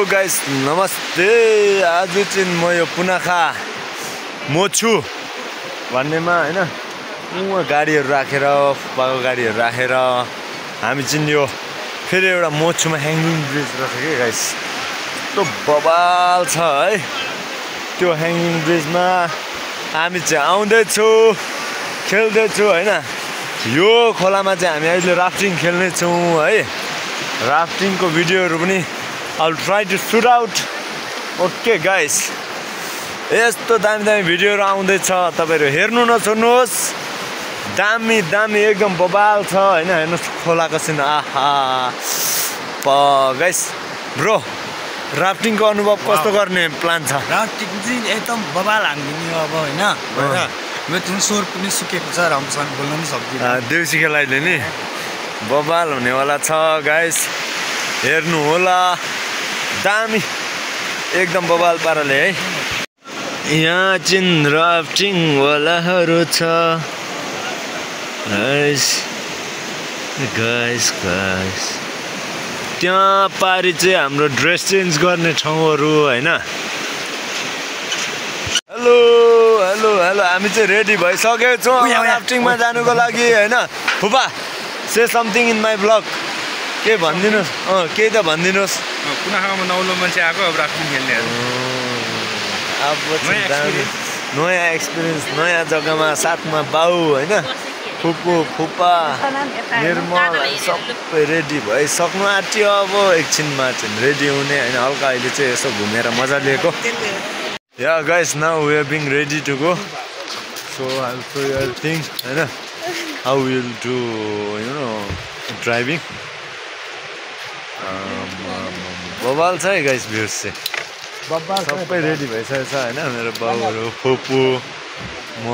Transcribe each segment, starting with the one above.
Guys नमस्ते। आज चाहिँ म यो पुनाखा मोछु भन्नेमा हैन उहाँ गाडीहरु राखेर फुपाको गाडीहरु राखेर हामी चाहिँ यो फेरि एउटा मोछुमा ह्याङ्गिङ ब्रिज रहेछ के गाइस। त्यो बबाल छ है त्यो ह्याङ्गिङ ब्रिजमा हामी चाहिँ आउँदै छु खेल्दै छु हैन। यो खोलामा चाहिँ हामी अहिले राफ्टिङ खेल्ने छौं है। राफ्टिङको भिडियोहरु पनि I'll try to shoot out. Okay guys, यस्तो दामी दामी भिडियोहरु आउँदै छ, तपाईहरु हेर्नु नछोड्नुहोस्। दामी दामी एकदम बबाल छ हैन। हेर्नुस् खोलाको सिन। आहा प गाइस ब्रो राफ्टिङको अनुभव कस्तो गर्ने प्लान छ? राफ्टिङ चाहिँ एकदम बबाल हान्दिने अब हैन। म तिमी स्वर पनि सुकेको छ, राम्रोसँग बोल्न पनि सक्दिन। देउसी खेलाइले नि बबाल हुनेवाला छ गाइस, हेर्नु होला। दामी एकदम बबाल पाराले है। यहाँ चाहिँ राफ्टिङ वालाहरु छ गाइस गाइस गाइस। त्यहाँ पारी चाहिँ हाम्रो ड्रेस चेन्ज गर्ने ठाउँहरु हैन। हेलो हेलो हेलो हामी चाहिँ रेडी भइसकेको छौं राफ्टिङमा जानुको लागि हैन। फुपा say something in my blog. के भन्दिनुस्? के त भन्दिनुस्? पुनाखामा नौलो मान्छे आको अब राफ्टिङ खेल्ने अब नयाँ एक्सपिरियन्स, नयाँ जग्गामा साथमा बाउ हैन, फुपू फुपा निर्मल सबै रेडी भइसक्नु आँट्यो। अब एकछिनमा चाहिँ रेडी हुने हैन। हल्का अहिले चाहिँ यसो घुमेर मजा लिएको। Yeah guys now we are being ready to go. So I will show you everything हैन। How we will do you know driving. बबाल छ है गाइस भ्यूज चाहिँ बबाल। सबै रेडी भइसकेको छ हैन। मेरो बाउहरु फुपू म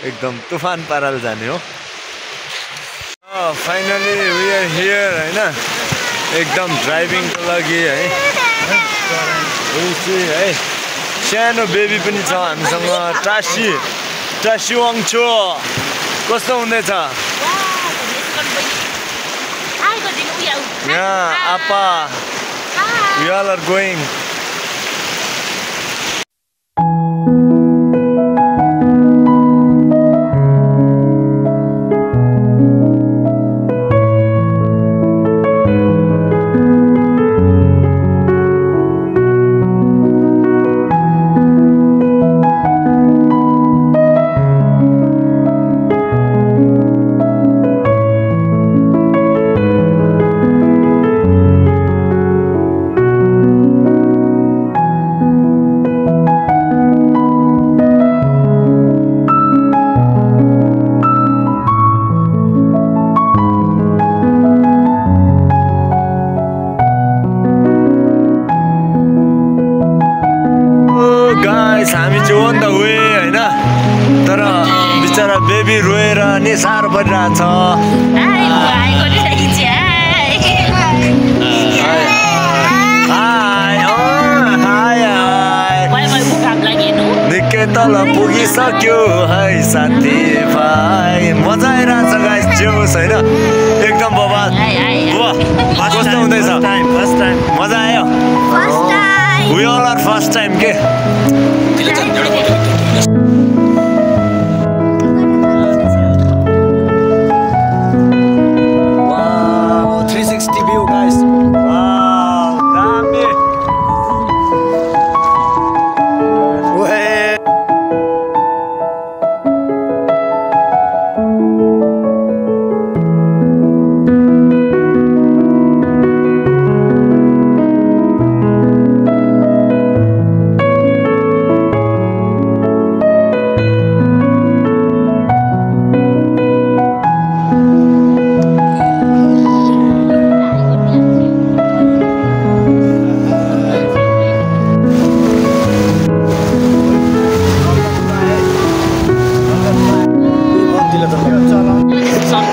एकदम तुफान पाराले जाने हो। फाइनली वी आर हियर हैन। एकदम ड्राइभिङको लागि है। है सानो बेबी पनि छ हामीसँग। टासी वाङचो कस्तो हुँदैछ? Yeah, Appa. We all are going. हामी चाहिँ अन द वे हैन। तर बिचारा बेबी रोएर नि साह्रो परिरहेछ। निकै तल पुगिसक्यो है साथी भाइ। मजा आइरहेछ गाइस जोस हैन। एकदम बबाल। कस्तो हुँदैछ? मजा आयो? We all are first time के? Wow, 360 view guys. Wow, damn it.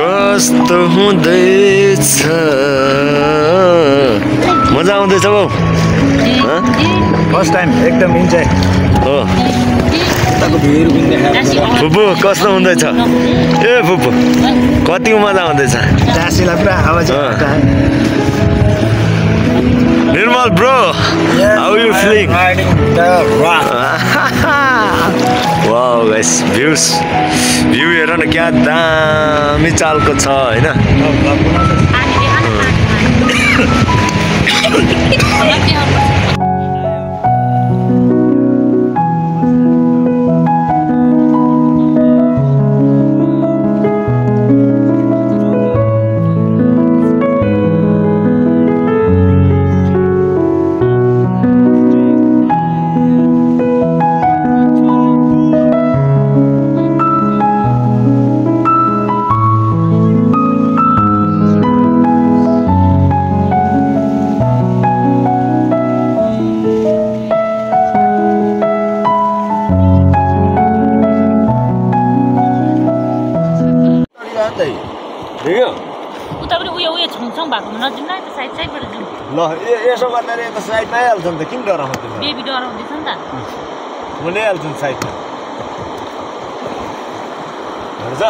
कस्तो हुँदैछ? मजा आउँदैछ बाउ? फर्स्ट टाइम एकदम इन्जॉय हो। फुपू कस्तो हुँदैछ? ए फुपू कतिको मजा आउँदैछ? चासीलाई पुरा आवाज। निर्मल all, bro. Yes, How are you feeling? Riding the rock. Wow, guys, view हेर न क्या दामी चालको छ हैन ल यसो गर्दाखेरि त साइडमा आइहाल्छ नि त किन डराउँछ बेबी डराउँदैछ नि त म ल्याइहाल्छु नि साइडमा हेर्छ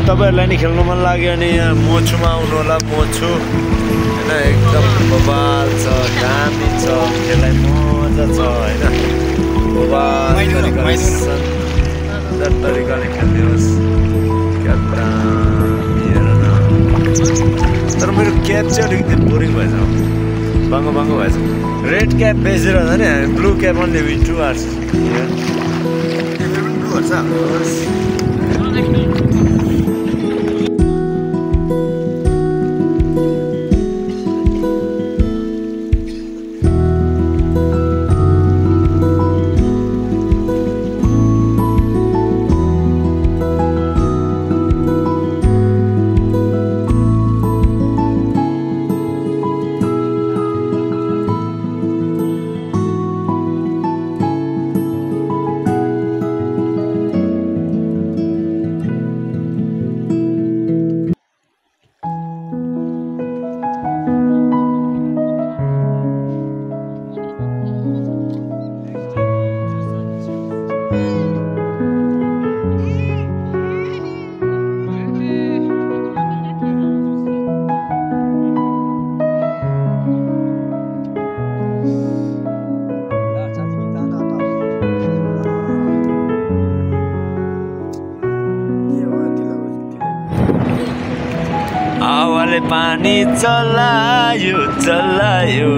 तपाईहरुलाई नि खेल्न मन लाग्यो भने यहाँ मोछुमा आउनु होला मोछु हैन एकदम बबाल छ दामी छ खेल्दै मजा छ हैन बबाल सुन्दर तरिकाले खेल्दिनुहोस् क्या दामी हेर न तर मेरो क्याप चाहिँ अलिकति बोरिङ भएछ बाङ्गो बाङ्गो भएछ रेड क्याप बेचेर हुन्छ नि हामी blue cap only with 2 hours blue छ हावाले पानी चलायो चलायो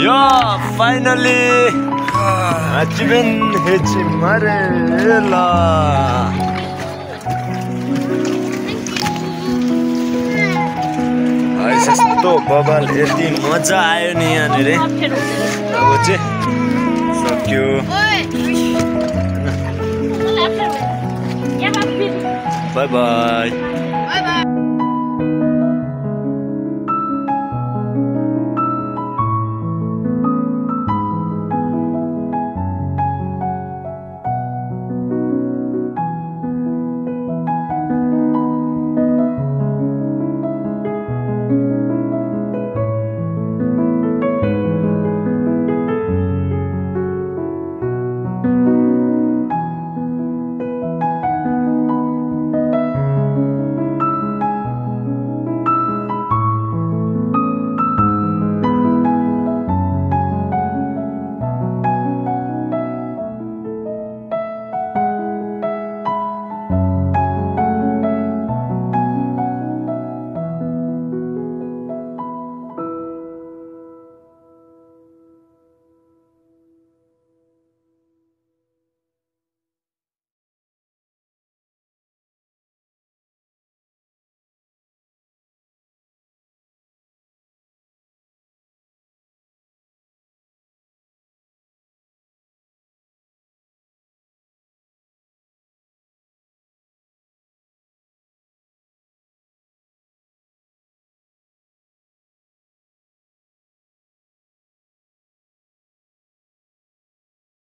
यो फाइनली अचिभमेन्ट हेची मारे ल यस्तो बबाल यति मजा आयो नि यहाँनिर अब चाहिँ सक्यो बाई बाई